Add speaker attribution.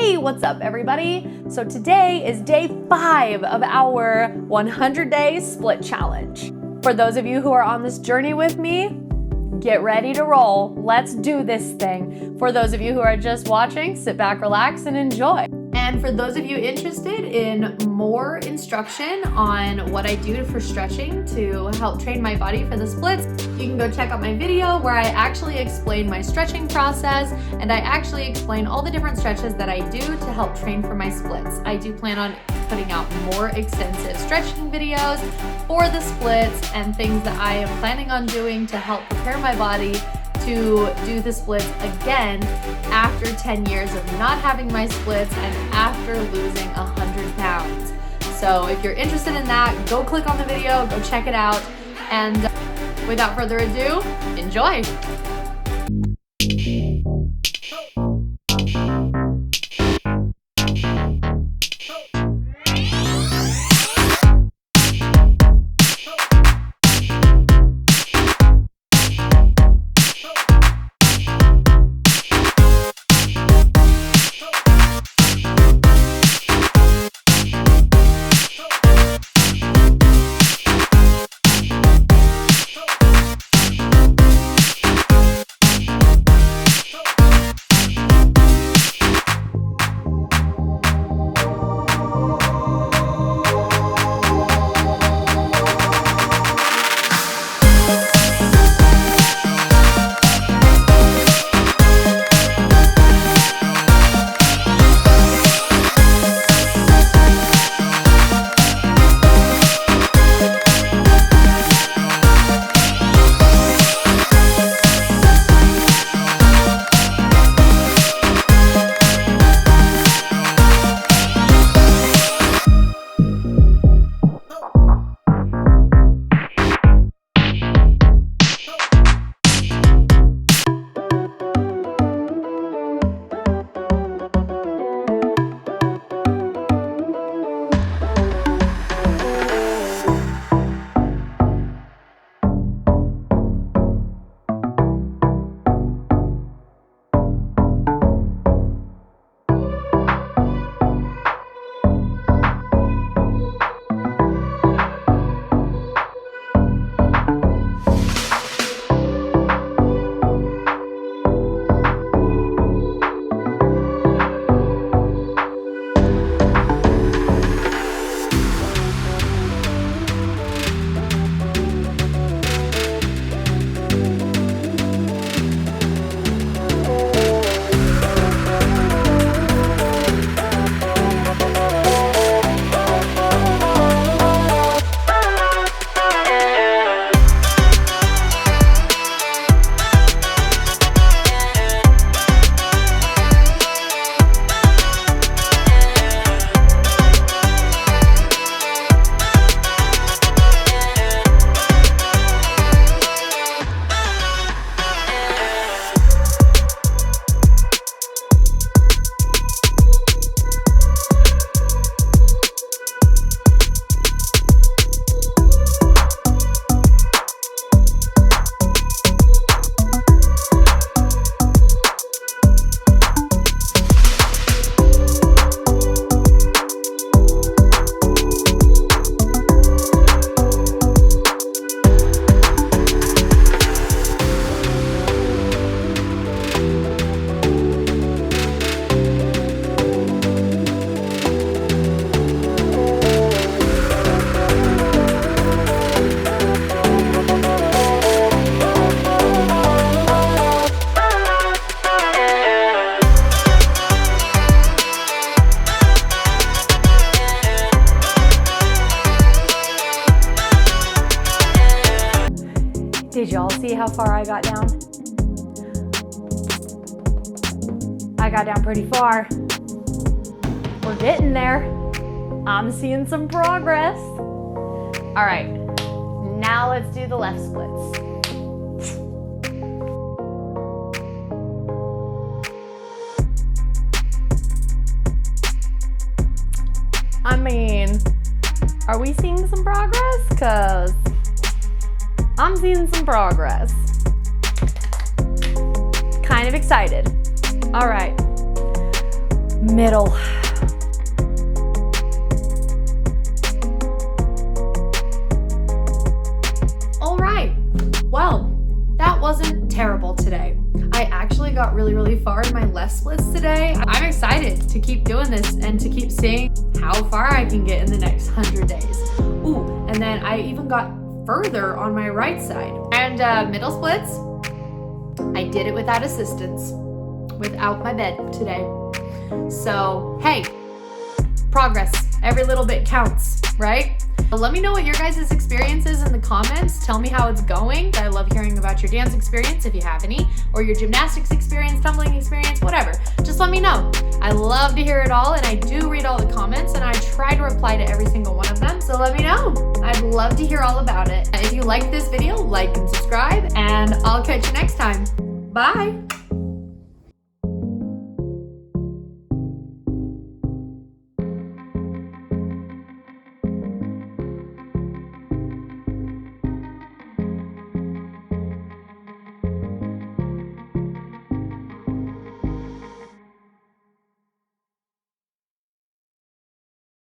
Speaker 1: Hey, what's up everybody? So today is day 5 of our 100-day split challenge. For those of you who are on this journey with me, get ready to roll. Let's do this thing. For those of you who are just watching, sit back, relax, and enjoy. And for those of you interested in more instruction on what I do for stretching to help train my body for the splits, you can go check out my video where I actually explain my stretching process, and I actually explain all the different stretches that I do to help train for my splits. I do plan on putting out more extensive stretching videos for the splits and things that I am planning on doing to help prepare my body to do the splits again after 10 years of not having my splits and after losing 100 pounds. So if you're interested in that, go click on the video, go check it out, and without further ado, enjoy. Did y'all see how far I got down? I got down pretty far. We're getting there. I'm seeing some progress. All right, now let's do the left splits. I mean, are we seeing some progress? 'Cause I'm seeing some progress. Kind of excited. All right. middle. All right, well, that wasn't terrible today. I actually got really far in my left splits today. I'm excited to keep doing this and to keep seeing how far I can get in the next 100 days. Ooh, and then I even got further on my right side. And middle splits, I did it without assistance, without my bed today. So, hey, progress. Every little bit counts, right? Let me know what your guys' experience is in the comments. Tell me how it's going. I love hearing about your dance experience if you have any, or your gymnastics experience, tumbling experience, whatever. Just let me know. I love to hear it all, and I do read all the comments, and I try to reply to every single one of them. So let me know. I'd love to hear all about it. If you liked this video, like and subscribe, and I'll catch you next time. Bye.